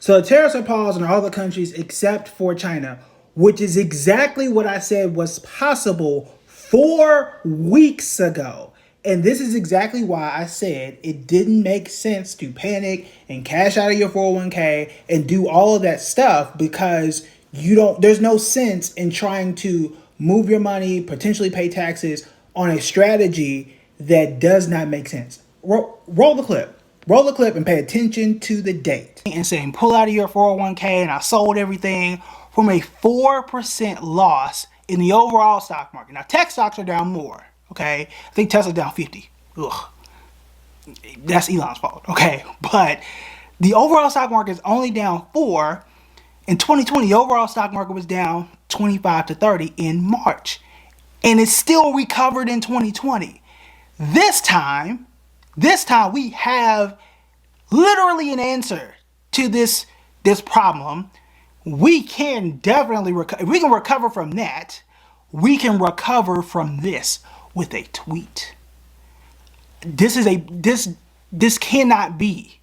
So the tariffs are paused on all the countries except for China, which is exactly what I said was possible 4 weeks ago. And this is exactly why I said it didn't make sense to panic and cash out of your 401k and do all of that stuff, because there's no sense in trying to move your money, potentially pay taxes on a strategy that does not make sense. Roll the clip. Roll the clip and pay attention to the date. And saying pull out of your 401k and I sold everything from a 4% loss in the overall stock market. Now, tech stocks are down more, okay? I think Tesla's down 50. Ugh. That's Elon's fault, okay? But the overall stock market is only down 4. In 2020, the overall stock market was down 25 to 30 in March. And it still recovered in 2020. This time we have literally an answer to this problem. We can definitely recover. If we can recover from that, we can recover from this with a tweet. This cannot be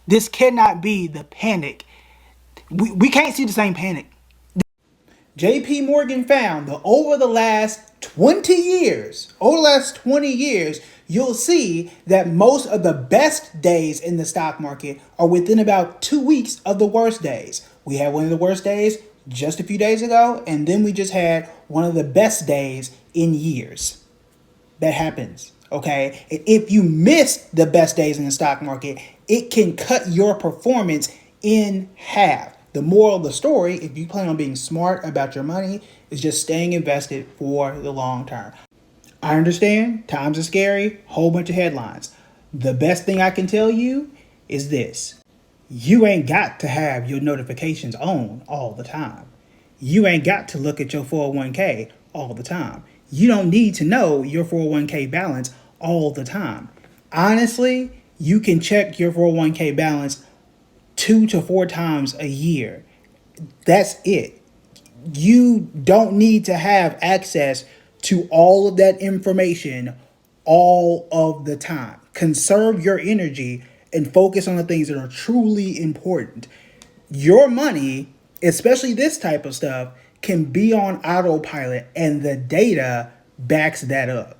the panic. We can't see the same panic. JP Morgan found that over the last 20 years, you'll see that most of the best days in the stock market are within about 2 weeks of the worst days. We had one of the worst days just a few days ago, and then we just had one of the best days in years. That happens, okay? And if you miss the best days in the stock market, it can cut your performance in half. The moral of the story, if you plan on being smart about your money, is just staying invested for the long term. I understand, times are scary, whole bunch of headlines. The best thing I can tell you is this. You ain't got to have your notifications on all the time. You ain't got to look at your 401k all the time. You don't need to know your 401k balance all the time. Honestly, you can check your 401k balance 2 to 4 times a year. That's it. You don't need to have access to all of that information all of the time. Conserve your energy and focus on the things that are truly important. Your money, especially this type of stuff, can be on autopilot, and the data backs that up.